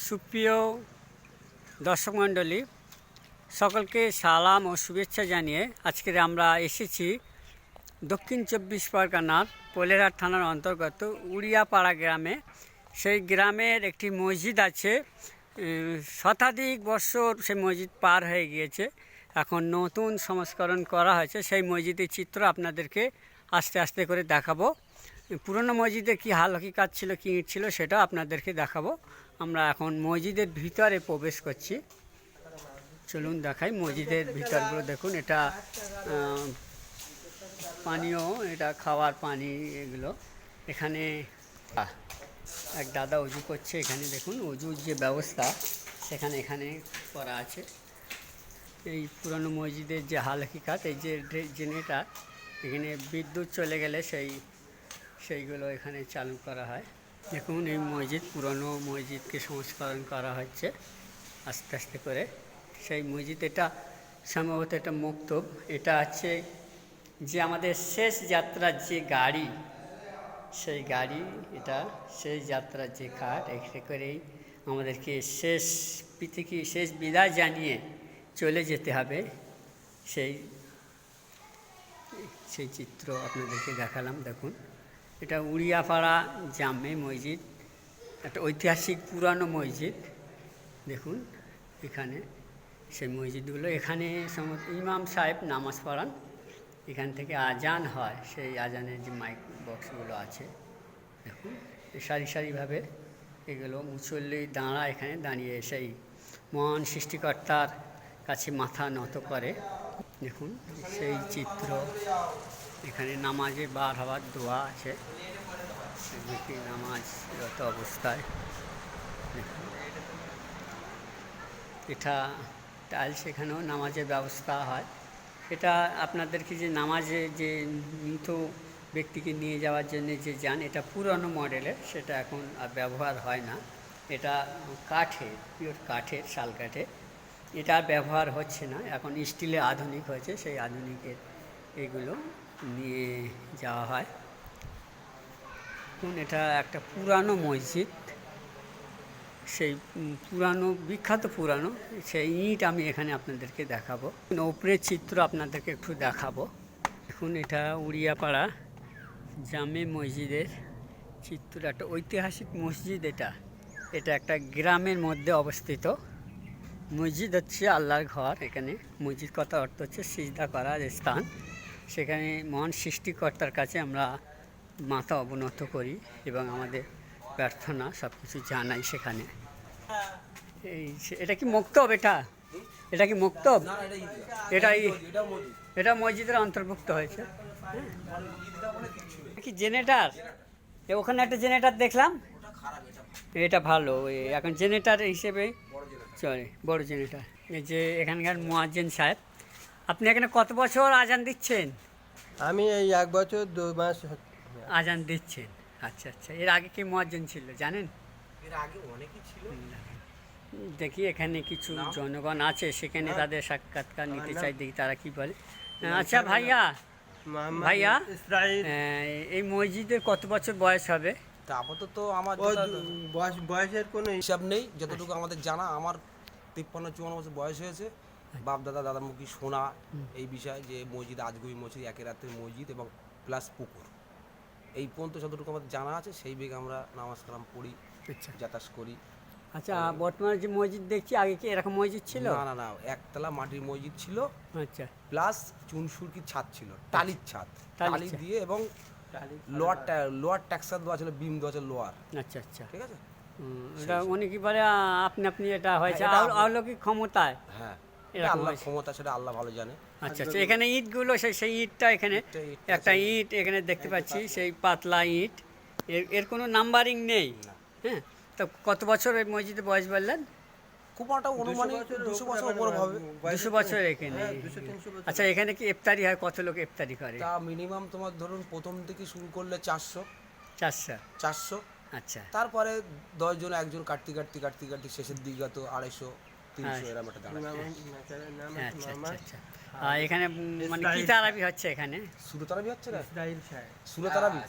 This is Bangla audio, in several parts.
সুপ্রিয় দর্শক মণ্ডলী, সকলকে সালাম ও শুভেচ্ছা জানিয়ে আজকে আমরা এসেছি দক্ষিণ চব্বিশ পরগনার পোলেরহাট থানার অন্তর্গত উড়িয়াপাড়া গ্রামে। সেই গ্রামের একটি মসজিদ আছে, শতাধিক বছর সেই মসজিদ পার হয়ে গিয়েছে, এখন নতুন সংস্করণ করা হয়েছে। সেই মসজিদের চিত্র আপনাদেরকে আস্তে আস্তে করে দেখাবো। পুরনো মসজিদে কী হাল হকিকাত ছিল, কী ইট ছিল, সেটাও আপনাদেরকে দেখাবো। আমরা এখন মসজিদের ভিতরে প্রবেশ করছি, চলুন দেখাই মসজিদের ভিতরগুলো। দেখুন, এটা পানীয়, এটা খাওয়ার পানি, এগুলো এখানে এক দাদা উজু করছে। এখানে দেখুন উজুর যে ব্যবস্থা সেখানে এখানে করা আছে। এই পুরনো মসজিদের যে হাল হকিকাত, এই যে জেনারেটর, এখানে বিদ্যুৎ চলে গেলে সেইগুলো এখানে চালু করা হয়। দেখুন এই মসজিদ, পুরনো মসজিদকে সংস্করণ করা হচ্ছে আস্তে আস্তে করে। সেই মসজিদ, এটা সম্ভবত এটা মক্তব। এটা হচ্ছে যে আমাদের শেষ যাত্রার যে গাড়ি, সেই গাড়ি, এটা শেষ যাত্রার যে কাঠ, এখানে করেই আমাদেরকে শেষ পৃথিবী, শেষ বিদায় জানিয়ে চলে যেতে হবে। সেই চিত্র আপনাদেরকে দেখালাম। দেখুন, এটা উড়িয়াপাড়া জামে মসজিদ, একটা ঐতিহাসিক পুরানো মসজিদ। দেখুন এখানে সেই মসজিদগুলো, এখানে ইমাম সাহেব নামাজ পড়ান, এখান থেকে আজান হয়, সেই আজানের যে মাইক বক্সগুলো আছে। দেখুন সারি সারিভাবে এগুলো মুসল্লি দাঁড়ায়, এখানে দাঁড়িয়ে সেই মহান সৃষ্টিকর্তার কাছে মাথা নত করে। দেখুন সেই চিত্র, এখানে নামাজে বার হওয়ার দোয়া আছে, ব্যক্তি নামাজরত অবস্থায়। দেখুন এটা টাইলস, এখানেও নামাজের ব্যবস্থা হয়। এটা আপনাদেরকে যে নামাজে যে মৃত ব্যক্তিকে নিয়ে যাওয়ার জন্য যে যান, এটা পুরনো মডেলের, সেটা এখন আর ব্যবহার হয় না। এটা কাঠের, পিওর কাঠের, শাল কাঠের, এটা আর ব্যবহার হচ্ছে না, এখন স্টিলে আধুনিক হয়েছে। সেই আধুনিকের এগুলো নিয়ে যাওয়া হয়। এটা একটা পুরানো মসজিদ, সেই পুরানো, বিখ্যাত পুরানো সেই ইট আমি এখানে আপনাদেরকে দেখাবো। উপরের চিত্র আপনাদেরকে একটু দেখাবো। দেখুন এটা উড়িয়াপাড়া জামে মসজিদের চিত্র, একটা ঐতিহাসিক মসজিদ। এটা একটা গ্রামের মধ্যে অবস্থিত। মসজিদ হচ্ছে আল্লাহর ঘর। এখানে মসজিদ কথার অর্থ হচ্ছে সিজদা করার স্থান। সেখানে মহান সৃষ্টিকর্তার কাছে আমরা মাথা অবনত করি এবং আমাদের প্রার্থনা সব কিছু জানাই সেখানে। এটা কি মক্তব? এটা কি মক্তব? এটা মসজিদের অন্তর্ভুক্ত হয়েছে। কি জেনারেটার? ওখানে একটা জেনারেটার দেখলাম, এটা ভালো। এখন জেনারেটার হিসেবে চলে, বড় জেনারেটার। এই যে এখানকার মুয়াজ্জিন সাহেব, আপনি এখানে কত বছর আজান দিচ্ছেন? আমি এই 1 বছর 2 মাস আজান দিচ্ছেন। আচ্ছা আচ্ছা, এর আগে কি মুয়াজ্জিন ছিল জানেন? এর আগে অনেকেই ছিল। দেখি এখানে কিছু জনগণ আছে, সেখানে তাদের সাক্ষাৎকার নিতে চাই, দেখি তারা কি বলে। আচ্ছা ভাইয়া, এই মসজিদের কত বছর বয়স হবে? তা আপাতত আমার বয়সের কোনো হিসাব নেই, যতটুকু আমাদের জানা, আমার 53-54 বছর বয়স হয়েছে। বাপ দাদা দাদামুখী শোনা এই বিষয় যে মসজিদ আজগবি মসজিদ, একের রাত্রের মসজিদ এবং প্লাস পুকুর, এই পর্যন্ত যতটুকু আমাদের জানা আছে সেই বেগে আমরা নামাজ কালাম পড়ি, যাতায়াত করি। আচ্ছা, বর্তমানে যে মসজিদ দেখছি, আগে কি এরকম মসজিদ ছিল? না, একতলা মাটির মসজিদ ছিল। আচ্ছা, প্লাস চুনসুরকির ছাদ ছিল, টালির ছাদ, টালি দিয়ে, এবং লোয়ার ট্যাক্সার দেওয়া ছিল, বিম দেওয়া ছিল লোয়ার। আচ্ছা আচ্ছা, ঠিক আছে। এটা অনেকে বলে আপনি এটা হয়েছে অলৌকিক ক্ষমতায়। হ্যাঁ, আল্লাহ ক্ষমতা, সেটা আল্লাহ ভালো জানে। আচ্ছা আচ্ছা, এখানে ইটগুলো, সেই ইটটা এখানে একটা ইট এখানে দেখতে পাচ্ছি, সেই পাতলা ইট, এর কোনো নাম্বারিং নেই। হ্যাঁ, তো কত বছর এই মসজিদে বয়স বললেন? খুব একটা অনুমানিক 200 বছর উপর হবে। 200 বছর এখানে। আচ্ছা, এখানে কি ইফতারি হয়? কত লোক ইফতারি করে? তা মিনিমাম তোমার ধরুন প্রথম থেকে শুরু করলে 400। আচ্ছা, তারপরে 10 জন, একজন কাটতে শেষের দিকে তো 250, 300 এরকম একটা দাঁড়ায়। মামার নাম আচ্ছা মামা আচ্ছা আর এখানে মানে কি তারাবি হচ্ছে এখানে? সুরে তারাবি হচ্ছে না, ইসরাইল সাহেব। সুরে তারাবি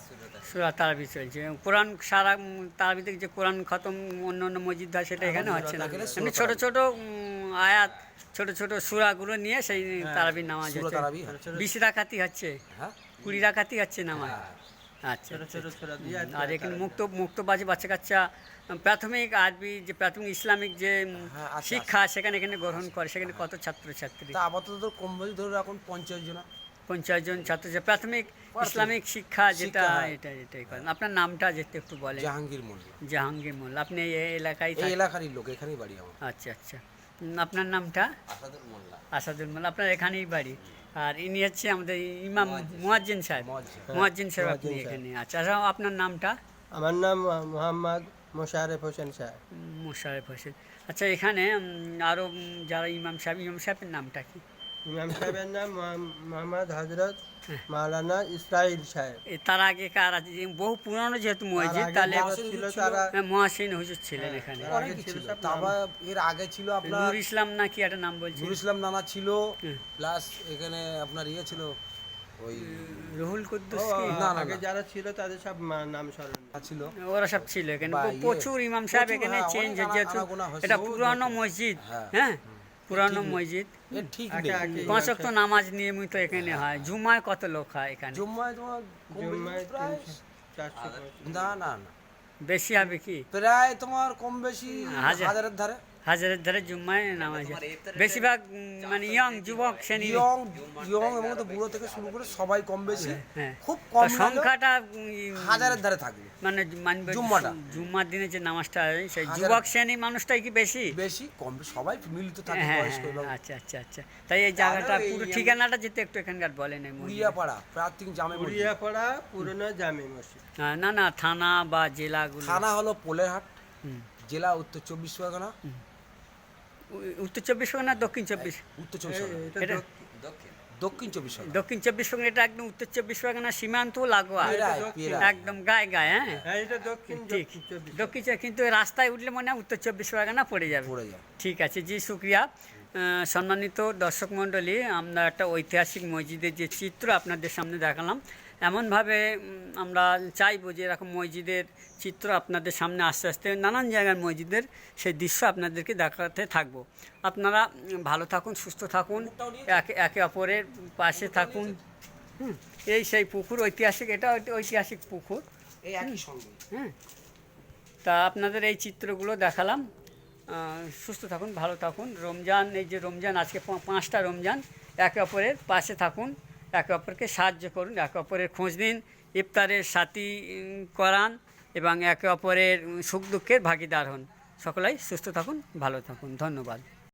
সূরা তারাবি চলছে, কোরআন সারা তারাবিতে যে কোরআন খতম অন্য অন্য মসজিদ হয় সেটা এখানে হচ্ছে না, এখানে এমনি সূরা ছোট ছোট আয়াত ছোট ছোট সূরাগুলো নিয়ে সেই তারাবির নামাজ সুরে হচ্ছে। তারাবি হয়। 20 রাকাতি হচ্ছে, হ্যাঁ 20 রাকাতি হচ্ছে নামাজ। আচ্ছা ছোট ছোট ছোট দিয়ে আর এখানে মুক্তবাজি বাচ্চা কাচ্চা প্রাথমিক আরবি যে প্রাথমিক ইসলামিক যে হ্যাঁ, আছে, শিক্ষা সেখানে এখানে গ্রহণ করে, সেখানে কত ছাত্রছাত্রী? তা আপাতত তো কম বেশি ধরে এখন 50 জন। 50 জন ছাত্রছাত্রী প্রাথমিক ইসলামিক শিক্ষা যেটা হয়। এটাই করেন। আপনার নামটা যেতে একটু বলেন। জাহাঙ্গীর মোল্লা, জাহাঙ্গীর মোল্লা। আপনি এই এলাকায় এই থাকেন? এলাকারই লোক, এখানেই বাড়ি আমার। আচ্ছা আচ্ছা আপনার নামটা? আসাদুল মোল্লা। আসাদুল মোল্লা। আপনার এখানেই বাড়ি। আর ইনি হচ্ছে আমাদের ইমাম মুয়াজ্জিন সাহেব। মুয়াজ্জিন। মুয়াজ্জিন সাহেব আপনি মুয়াজ্জিন সাহেব। এখানে। আচ্ছা আচ্ছা আপনার নামটা? আমার নাম মোহাম্মদ মোশারেফ হোসেন সাহেব। মোশারেফ হোসেন। আচ্ছা এখানে আরও যারা ইমাম সাহেবের নামটা কি? ইমাম সাহেবের নাম মোহাম্মদ হজরত মাওলানা ইসরাইল সাহেব। তার আগে কার আছে? বহু পুরানো যেহেতু মসজিদ, আগে তাহলে যারা ছিল তারা মহাসিন হুজুর ছিলেন এখানে। তার আগে অনেক ছিল ছিল, সব তারপর এর আগে ছিল আপনার নূর ইসলাম নাকি একটা নাম বলছে, নুর ইসলাম নানা ছিল, হুম। প্লাস এখানে আপনার ইয়ে ছিল ওই রুহুল কুদ্দুস ও, কি? না, না, আগে না। যারা ছিল তাদের সব নাম স্মরণ নেই। ছিল। ওরা সব ছিল এখানে। বা ইয়ে, প্রচুর ইমাম সাহেব প্রচুর, এখানে হ্যাঁ, চেঞ্জ অনেক যেহেতু আনাগোনা হয়েছে। এটা পুরানো মসজিদ। হ্যাঁ। হ্যাঁ পুরানো ঠিক নেই। মসজিদ। এর ঠিক আগে নেই। আগে 5 ওয়াক্ত নামাজ নিয়মিত এখানে হয়। জুমায় কত লোক হয় এখানে? জুম্মায় তোমার কম বেশি জুম্মায় প্রায় 300 না না না বেশি হবে কি? প্রায় তোমার কম বেশি হাজার। হাজারের ধারে। হাজারের ধারে জুম্মায় নামাজ হয়। বেশিরভাগ মানে ইয়ং যুবক শ্রেণী। ইয়ং ইয়ং এবং তো বুড়ো থেকে শুরু করে সবাই কম বেশি, হ্যাঁ। খুব তো কম সংখ্যা সংখ্যাটা হাজারের ধারে থাকবে। মানে মানবে জুম্মাটা। জুম্মার দিনে যে নামাজটা হয় সেই হাজার- যুবক শ্রেণী মানুষটাই কি বেশি? বেশি কম বেশি সবাই মিলিত থাকে হ্যাঁ বয়স্ক এবং আচ্ছা আচ্ছা আচ্ছা তাই এই জায়গাটা পুরো ঠিকানাটা যেতে একটু এখানকার বলেন। এই মসজিদের। উড়িয়াপাড়া প্রাথমিক জামে মসজিদ। উড়িয়াপাড়া পুরনো জামে মসজিদ। না না থানা বা জেলাগুলো। থানা হলো পোলেরহাট, হুম। জেলা উত্তর 24 পরগনা। উত্তর 24 পরগনা দক্ষিণ 24? উত্তর 24 পরগনা, এটা এটা দক্ষিণ 24 পরগনা। দক্ষিণ 24 পরগনা, এটা একদম উত্তর 24 পরগনা সীমান্ত লাগোয়া, পেরায়, দক্ষিণ। পেরায়। একদম গায়ে গায়ে। হ্যাঁ হ্যাঁ এটা দক্ষিণ ঠিক। 24। দক্ষিণ কিন্তু রাস্তায় উঠলে মনে হয় উত্তর 24 পরগনা পড়ে যাবে। পড়ে যায়। ঠিক আছে জি শুক্রিয়া। সম্মানিত দর্শক মণ্ডলী, আমরা একটা ঐতিহাসিক মসজিদের যে চিত্র আপনাদের সামনে দেখালাম, এমনভাবে আমরা চাইবো যে এরকম মসজিদের চিত্র আপনাদের সামনে আস্তে আস্তে নানান জায়গার মসজিদের সেই দৃশ্য আপনাদেরকে দেখাতে থাকবো। আপনারা ভালো থাকুন, সুস্থ থাকুন, একে অপরের পাশে থাকুন। এই সেই পুকুর ঐতিহাসিক, এটা ঐতিহাসিক পুকুর। এই একই সঙ্গে। হ্যাঁ তা আপনাদের এই চিত্রগুলো দেখালাম। সুস্থ থাকুন, ভালো থাকুন। রমজান, এই যে রমজান, আজকে 5টা রমজান, একে অপরের পাশে থাকুন, একে অপরকে সাহায্য করুন, একে অপরের খোঁজ নিন, ইফতারের সাথী করান এবং একে অপরের সুখ দুঃখের ভাগিদার হন। সকলেই সুস্থ থাকুন, ভালো থাকুন। ধন্যবাদ।